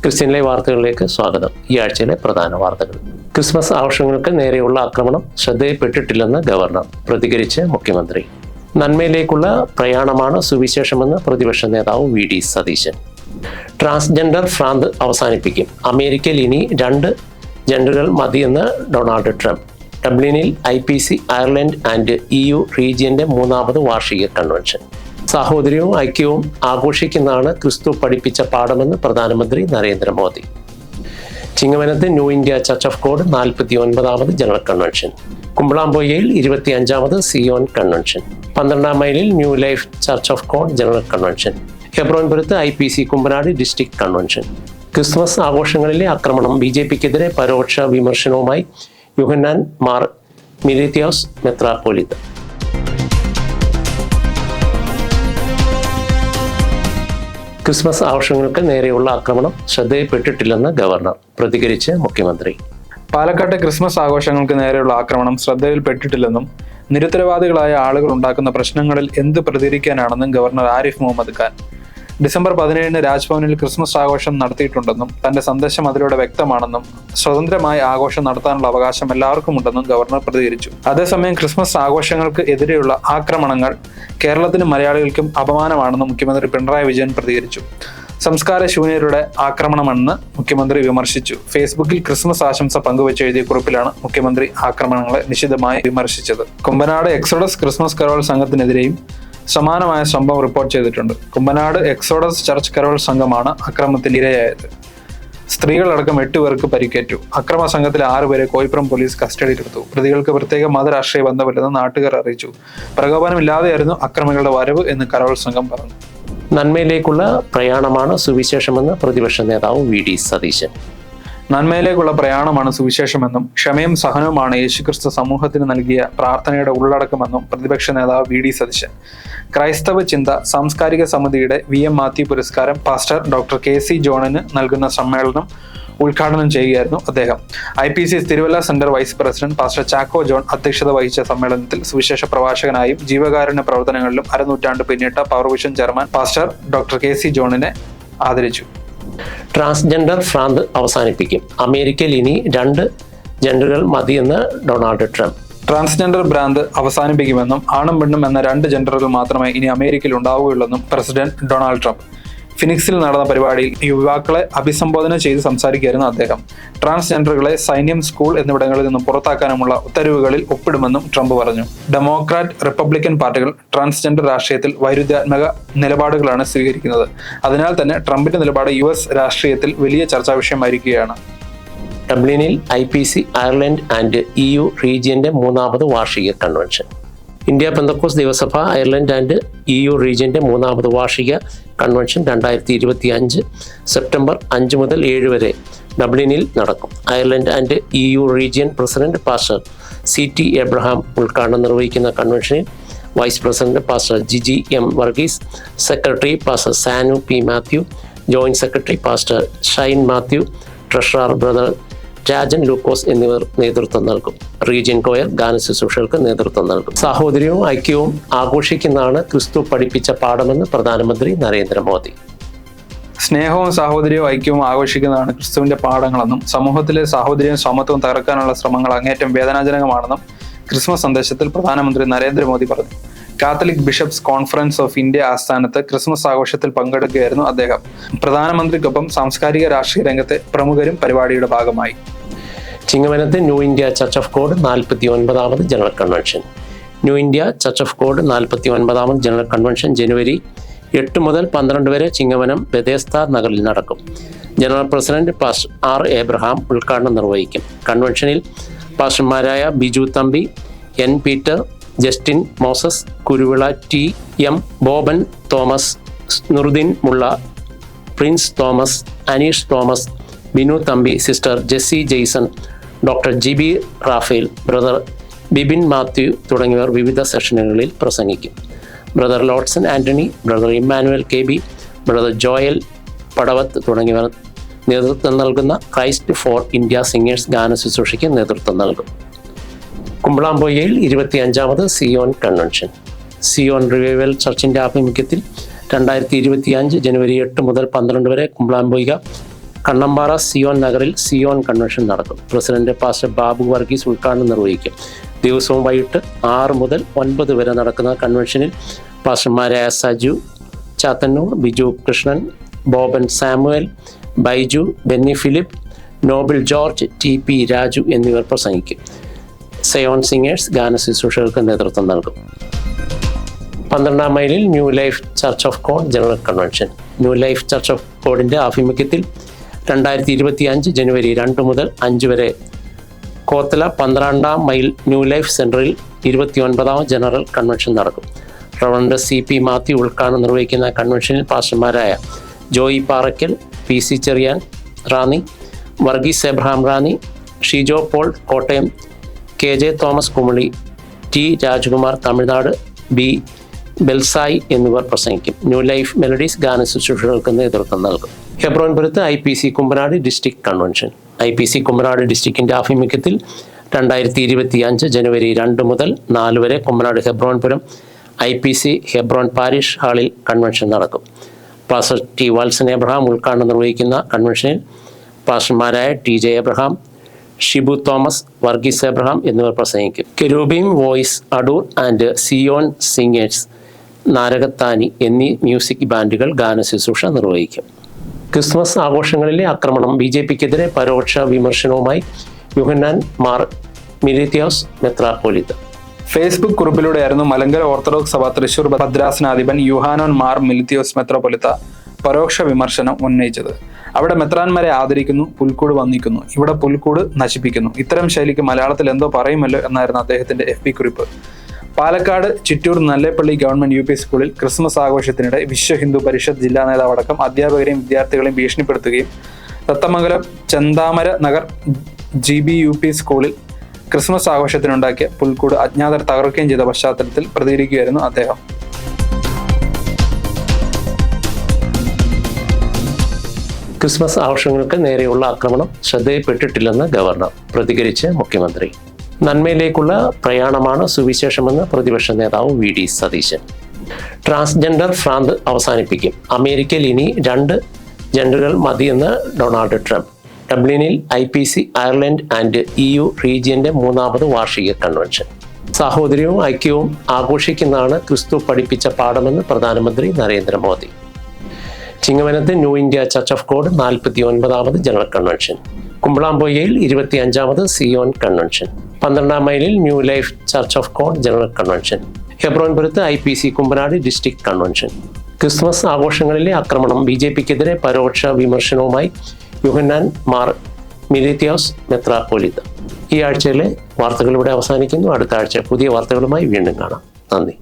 Christian live വാർത്തകളിലേക്ക് സ്വാഗതം. ഈ ആഴ്ചയിലെ പ്രധാന വാർത്തകൾ. ക്രിസ്മസ് ആഘോഷങ്ങൾക്ക് നേരെയുള്ള ആക്രമണം ശ്രദ്ധയിൽപ്പെട്ടിട്ടില്ലെന്ന് ഗവർണർ. പ്രതികരിച്ച് മുഖ്യമന്ത്രി. നന്മയിലേക്കുള്ള പ്രയാണമാണ് സുവിശേഷമെന്ന് പ്രതിപക്ഷ നേതാവ് വി.ഡി. സതീശൻ. ട്രാൻസ്ജെൻഡർ ഭ്രാന്ത് അവസാനിപ്പിക്കും. അമേരിക്കയിൽ ഇനി 2 ജെൻഡറുകൾ മതിയെന്ന് ഡൊണാൾഡ് ട്രംപ്. ഡബ്ലിനിൽ IPC അയർലൻഡ് ആൻഡ് EU റീജിയന്റെ 3ാമത് വാർഷിക കൺവെൻഷൻ. സാഹോദര്യവും ഐക്യവും ആഘോഷിക്കുന്നതാണ് ക്രിസ്തു പഠിപ്പിച്ച പാഠമെന്ന് പ്രധാനമന്ത്രി നരേന്ദ്രമോദി. ചിങ്ങവനത്ത് new India church of God 49ാമത് ജനറൽ കൺവെൻഷൻ. കുമ്പളാംബോയയിൽ 25ാമത് സിയോൺ കൺവെൻഷൻ. 12ാം മൈലിൽ new life church of God general convention. ഹെബ്രോൻപുരത്ത് IPC Kumbanad district convention. Christmas ആഘോഷങ്ങളിലെ ആക്രമണം. BJPക്കെതിരെ പരോക്ഷ വിമർശനവുമായി യോഹന്നാൻ മാർ മിലിത്തിയോസ് മെത്രാപ്പോലീത്ത. ക്രിസ്മസ് ആഘോഷങ്ങൾക്ക് നേരെയുള്ള ആക്രമണം ശ്രദ്ധയിൽപ്പെട്ടിട്ടില്ലെന്ന് ഗവർണർ. പ്രതികരിച്ച് മുഖ്യമന്ത്രി. പാലക്കാട്ടെ ക്രിസ്മസ് ആഘോഷങ്ങൾക്ക് നേരെയുള്ള ആക്രമണം ശ്രദ്ധയിൽപ്പെട്ടിട്ടില്ലെന്നും നിരുത്തരവാദികളായ ആളുകൾ ഉണ്ടാക്കുന്ന പ്രശ്നങ്ങളിൽ എന്ത് പ്രതികരിക്കാനാണെന്നും ഗവർണർ ആരിഫ് മുഹമ്മദ് ഖാൻ. ഡിസംബർ 17-ന് രാജ്ഭവനിൽ ക്രിസ്മസ് ആഘോഷം നടത്തിയിട്ടുണ്ടെന്നും തന്റെ സന്ദേശം അതിലൂടെ വ്യക്തമാണെന്നും സ്വതന്ത്രമായി ആഘോഷം നടത്താനുള്ള അവകാശം എല്ലാവർക്കും ഉണ്ടെന്നും ഗവർണർ പ്രതികരിച്ചു. അതേസമയം ക്രിസ്മസ് ആഘോഷങ്ങൾക്ക് എതിരെയുള്ള ആക്രമണങ്ങൾ കേരളത്തിനും മലയാളികൾക്കും അപമാനമാണെന്ന് മുഖ്യമന്ത്രി പിണറായി വിജയൻ പ്രതികരിച്ചു. സംസ്കാര ശൂന്യരുടെ ആക്രമണമെന്ന് മുഖ്യമന്ത്രി വിമർശിച്ചു. ഫേസ്ബുക്കിൽ ക്രിസ്മസ് ആശംസ പങ്കുവച്ച് എഴുതിയ കുറിപ്പിലാണ് മുഖ്യമന്ത്രി ആക്രമണങ്ങളെ നിശിതമായി വിമർശിച്ചത്. കുമ്പനാട് എക്സോഡസ് ക്രിസ്മസ് കരോൾ സംഘത്തിനെതിരെയും സമാനമായ സംഭവം റിപ്പോർട്ട് ചെയ്തിട്ടുണ്ട്. കുമ്പനാട് എക്സോഡസ് ചർച്ച് കരോൾ സംഘമാണ് അക്രമത്തിൽ ഇരയായത്. സ്ത്രീകളടക്കം 8 പേർക്ക് പരിക്കേറ്റു. അക്രമ സംഘത്തിലെ 6 പേരെ കോയിപ്പുറം പോലീസ് കസ്റ്റഡിയിലെടുത്തു. പ്രതികൾക്ക് പ്രത്യേക മതരാഷ്ട്രീയ ബന്ധമില്ലെന്ന് നാട്ടുകാർ അറിയിച്ചു. പ്രകോപനമില്ലാതെയായിരുന്നു അക്രമികളുടെ വരവ് എന്ന് കരോൾ സംഘം പറഞ്ഞു. നന്മയിലേക്കുള്ള പ്രയാണമാണ് സുവിശേഷമെന്ന് പ്രതിപക്ഷ നേതാവ് വി.ഡി. സതീശൻ. നന്മയിലേക്കുള്ള പ്രയാണമാണ് സുവിശേഷമെന്നും ക്ഷമയും സഹനവുമാണ് യേശുക്രിസ്തു സമൂഹത്തിന് നൽകിയ പ്രാർത്ഥനയുടെ ഉള്ളടക്കമെന്നും പ്രതിപക്ഷ നേതാവ് വി.ഡി. സതീശൻ. ക്രൈസ്തവ ചിന്ത സാംസ്കാരിക സമിതിയുടെ VM മാത്യു പുരസ്കാരം പാസ്റ്റർ ഡോക്ടർ KC ജോണിന് നൽകുന്ന സമ്മേളനം ഉദ്ഘാടനം ചെയ്യുകയായിരുന്നു അദ്ദേഹം. IPC Thiruvalla centre vice president pastor Chacko John അധ്യക്ഷത വഹിച്ച സമ്മേളനത്തിൽ സുവിശേഷ പ്രഭാഷകനായും ജീവകാരുണ്യ പ്രവർത്തനങ്ങളിലും അരനൂറ്റാണ്ട് പിന്നിട്ട Powervision chairman pastor doctor KC ജോണിനെ ആദരിച്ചു. ട്രാൻസ്ജെൻഡർ ഭ്രാന്ത് അവസാനിപ്പിക്കും. അമേരിക്കയിൽ ഇനി 2 ജെൻഡറുകൾ മതിയെന്ന് ഡൊണാൾഡ് ട്രംപ്. ട്രാൻസ്ജെൻഡർ ഭ്രാന്ത് അവസാനിപ്പിക്കുമെന്നും ആണും പെണ്ണും എന്ന 2 ജെൻഡറുകൾ മാത്രമേ ഇനി അമേരിക്കയിൽ ഉണ്ടാവുകയുള്ളെന്നും പ്രസിഡന്റ് ഡൊണാൾഡ് ട്രംപ്. ഫിനിക്സിൽ നടന്ന പരിപാടിയിൽ യുവാക്കളെ അഭിസംബോധന ചെയ്ത് സംസാരിക്കുകയായിരുന്നു അദ്ദേഹം. ട്രാൻസ്ജെൻഡറുകളെ സൈന്യം, സ്കൂൾ എന്നിവിടങ്ങളിൽ നിന്നും പുറത്താക്കാനുമുള്ള ഉത്തരവുകളിൽ ഒപ്പിടുമെന്നും ട്രംപ് പറഞ്ഞു. ഡെമോക്രാറ്റ്, റിപ്പബ്ലിക്കൻ പാർട്ടികൾ ട്രാൻസ്ജെൻഡർ രാഷ്ട്രീയത്തിൽ വൈരുദ്ധ്യാത്മക നിലപാടുകളാണ് സ്വീകരിക്കുന്നത്. അതിനാൽ തന്നെ ട്രംപിന്റെ നിലപാട് US രാഷ്ട്രീയത്തിൽ വലിയ ചർച്ചാ വിഷയമായിരിക്കുകയാണ്. ഡബ്ലിനിൽ IPC അയർലൻഡ് ആൻഡ് EU റീജിയന്റെ 3ാമത് വാർഷിക കൺവെൻഷൻ. ഇന്ത്യ പെന്തക്കോസ്ത് ദൈവസഭ അയർലൻഡ് ആൻഡ് EU റീജിയന്റെ 3ാമത് വാർഷിക കൺവെൻഷൻ 2025 സെപ്റ്റംബർ 5 മുതൽ 7 വരെ ഡബ്ലിനിൽ നടക്കും. Ireland and EU region president pastor CT Abraham ഉദ്ഘാടനം നിർവഹിക്കുന്ന കൺവെൻഷനിൽ vice president pastor Jiji M Varghese, secretary pastor Sanu P Mathew, joint secretary pastor Shine Mathew, treasurer brother Rajan Lukose എന്നിവർ നേതൃത്വം നൽകും. റീജിയൻ കോയർ ഗാനശുശ്രൂഷകൾക്ക് നേതൃത്വം നൽകും. സാഹോദര്യവും ഐക്യവും ആഘോഷിക്കുന്നതാണ് ക്രിസ്തു പഠിപ്പിച്ച പാഠമെന്ന് പ്രധാനമന്ത്രി നരേന്ദ്രമോദി. സ്നേഹവും സാഹോദര്യവും ഐക്യവും ആഘോഷിക്കുന്നതാണ് ക്രിസ്തുവിന്റെ പാഠങ്ങളെന്നും സമൂഹത്തിലെ സാഹോദര്യവും സമത്വവും തകർക്കാനുള്ള ശ്രമങ്ങൾ അങ്ങേറ്റം വേദനാജനകമാണെന്നും ക്രിസ്മസ് സന്ദേശത്തിൽ പ്രധാനമന്ത്രി നരേന്ദ്രമോദി പറഞ്ഞു. Catholic bishops conference of India ആസ്ഥാനത്ത് ക്രിസ്മസ് ആഘോഷത്തിൽ പങ്കെടുക്കുകയായിരുന്നു അദ്ദേഹം. പ്രധാനമന്ത്രിക്കൊപ്പം സാംസ്കാരിക രാഷ്ട്രീയ രംഗത്തെ പ്രമുഖരും പരിപാടിയുടെ ഭാഗമായി. ചിങ്ങവനത്ത് new India church of God 49ാമത് general convention. New India church of God 49ാമത് ജനറൽ കൺവെൻഷൻ ജനുവരി 8 മുതൽ 12 വരെ ചിങ്ങവനം ബെഥേസ്ത നഗറിൽ നടക്കും. General president pastor R. Abraham ഉദ്ഘാടനം നിർവഹിക്കും. കൺവെൻഷനിൽ പാസ്റ്റർമാരായ Biju Thampi, N. Peter, Justin Moses, Kuruvila TM, Boban Thomas, Nuruddin Mulla, Prince Thomas, Aneesh Thomas, Binu Thampi, sister Jessy Jaison, doctor GB Raphael, brother Bibin Mathew തുടങ്ങിയവർ വിവിധ സെഷനുകളിൽ പ്രസംഗിക്കും. Brother Lodson Antony, brother Emmanuel KB, brother Joel Padavath തുടങ്ങിയവർ നേതൃത്വം നൽകുന്ന ക്രൈസ്റ്റ് ഫോർ ഇന്ത്യ സിംഗേഴ്സ് ഗാന ശുശ്രൂഷയ്ക്ക് നേതൃത്വം നൽകും. കുമ്പളാംബോയയിൽ 25ാമത് സിയോൺ കൺവെൻഷൻ. സിയോൺ റിവൈവൽ ചർച്ചിൻ്റെ ആഭിമുഖ്യത്തിൽ 2025 ജനുവരി 8 മുതൽ 12 വരെ കുമ്പളാംബോയിക കണ്ണമ്പാറ സിയോൻ നഗറിൽ സിയോൻ കൺവെൻഷൻ നടക്കും. പ്രസിഡന്റ് പാസ്റ്റർ ബാബു വർഗീസ് ഉദ്ഘാടനം നിർവഹിക്കും. ദിവസവും വൈകിട്ട് 6 മുതൽ 9 വരെ നടക്കുന്ന കൺവെൻഷനിൽ പാസ്റ്റർമാരായ Saju Chathannoor, Biju Krishnan, Boban Samuel, Baiju, Benny Philip, Noble George, TP Raju എന്നിവർ പ്രസംഗിക്കും. സയോൺ സിംഗേഴ്സ് ഗാന ശുശ്രൂഷകൾക്ക് നേതൃത്വം നൽകും. 12-ാം മൈലിൽ new life church of God general convention. New life church of ഗോഡിൻ്റെ ആഭിമുഖ്യത്തിൽ 2025 ജനുവരി 2 മുതൽ 5 വരെ കോത്തല 12-ാം മൈൽ ന്യൂ ലൈഫ് സെൻറ്ററിൽ 29ാം ജനറൽ കൺവെൻഷൻ നടക്കും. റവറൻഡ് CP മാത്യു ഉദ്ഘാടനം നിർവഹിക്കുന്ന കൺവെൻഷനിൽ പാസ്റ്റർമാരായ Joy Parackal, PC Cherian Ranni, Varghese Abraham Ranni, Shijo Paul Kottayam, KJ Thomas Kumily, T Rajkumar Tamil Nadu, B Belsai എന്നിവർ പ്രസംഗിക്കും. ന്യൂ ലൈഫ് മെലഡീസ് ഗാന ശുശ്രൂഷകൾക്ക് നേതൃത്വം നൽകും. ഹെബ്രോൻപുരത്ത് IPC Kumbanad district convention. IPC Kumbanad ഡിസ്ട്രിക്റ്റിൻ്റെ ആഭിമുഖ്യത്തിൽ 2025 ജനുവരി 2 മുതൽ 4 വരെ Kumbanad Hebronpuram IPC Hebron parish ഹാളിൽ കൺവെൻഷൻ നടക്കും. പാസ്റ്റർ T വാത്സൻ എബ്രഹാം ഉദ്ഘാടനം നിർവഹിക്കുന്ന കൺവെൻഷനിൽ പാസ്റ്റർമാരായ TJ Abraham, Shibu Thomas, Varghese Abraham എന്നിവർ പ്രസംഗിക്കും. Cherubim voice, Adoor and Zion singers, Narakathani എന്നീ മ്യൂസിക് ബാൻഡുകൾ ഗാന ശുശ്രൂഷ നിർവഹിക്കും. ക്രിസ്മസ് ആഘോഷങ്ങളിലെ ആക്രമണം BJPക്കെതിരെ പരോക്ഷ വിമർശനവുമായി യുഹന്നാൻ മാർ മിലിത്തിയോസ് മെത്രാപ്പോലിത്ത. ഫേസ്ബുക്ക് കുറിപ്പിലൂടെയായിരുന്നു മലങ്കര ഓർത്തഡോക്സ് സഭ തൃശൂർ ഭദ്രാസനാധിപൻ യുഹാനോൻ മാർ മിലിത്തിയോസ് മെത്രാപ്പൊലിത്ത പരോക്ഷ വിമർശനം ഉന്നയിച്ചത്. അവിടെ മെത്രാന്മാരെ ആദരിക്കുന്നു, പുൽക്കൂട് വന്ദിക്കുന്നു, ഇവിടെ പുൽക്കൂട് നശിപ്പിക്കുന്നു. ഇത്തരം ശൈലിക്ക് മലയാളത്തിൽ എന്തോ പറയുമല്ലോ എന്നായിരുന്നു അദ്ദേഹത്തിന്റെ FB കുറിപ്പ്. പാലക്കാട് ചിറ്റൂർ നല്ലേപ്പള്ളി ഗവൺമെന്റ് UP സ്കൂളിൽ ക്രിസ്മസ് ആഘോഷത്തിനിടെ വിശ്വ ഹിന്ദു പരിഷത്ത് ജില്ലാ നേതാവടക്കം അധ്യാപകരെയും വിദ്യാർത്ഥികളെയും ഭീഷണിപ്പെടുത്തുകയും തത്തമംഗലം ചെന്താമര നഗർ GB UP സ്കൂളിൽ ക്രിസ്മസ് ആഘോഷത്തിനുണ്ടാക്കിയ പുൽക്കൂട് അജ്ഞാതർ തകർക്കുകയും ചെയ്ത പശ്ചാത്തലത്തിൽ പ്രതികരിക്കുകയായിരുന്നു അദ്ദേഹം. ക്രിസ്മസ് ആഘോഷങ്ങൾക്ക് നേരെയുള്ള ആക്രമണം ശ്രദ്ധയിൽപ്പെട്ടിട്ടില്ലെന്ന് ഗവർണർ പ്രതികരിച്ച് മുഖ്യമന്ത്രി. നന്മയിലേക്കുള്ള പ്രയാണമാണ് സുവിശേഷമെന്ന് പ്രതിപക്ഷ നേതാവ് VD സതീശൻ. ട്രാൻസ്ജെൻഡർ ഭ്രാന്ത് അവസാനിപ്പിക്കും. അമേരിക്കയിൽ ഇനി 2 ജെൻഡറുകൾ മതിയെന്ന് ഡൊണാൾഡ് ട്രംപ്. ഡബ്ലിനിൽ IPC അയർലൻഡ് ആൻഡ് EU റീജിയന്റെ 3ാമത് വാർഷിക കൺവെൻഷൻ. സാഹോദര്യവും ഐക്യവും ആഘോഷിക്കുന്നതാണ് ക്രിസ്തു പഠിപ്പിച്ച പാഠമെന്ന് പ്രധാനമന്ത്രി നരേന്ദ്രമോദി. ചിങ്ങവനത്ത് new India church of God 49ാമത് ജനറൽ കൺവെൻഷൻ. കുമ്പളാംബോയയിൽ 25ാമത് സിയോൻ കൺവെൻഷൻ. 12-ാം മൈലിൽ new life church of God general convention. ഹെബ്രോൻപുരത്ത് IPC Kumbanad district convention. Christmas ആഘോഷങ്ങളിലെ ആക്രമണം BJPക്കെതിരെ പരോക്ഷ വിമർശനവുമായി യുഹന്നാൻ മാർ മിലിത്തിയോസ് മെത്രാപ്പോലിത്ത. ഈ ആഴ്ചയിലെ വാർത്തകൾ ഇവിടെ അവസാനിക്കുന്നു. അടുത്ത ആഴ്ച പുതിയ വാർത്തകളുമായി വീണ്ടും കാണാം. നന്ദി.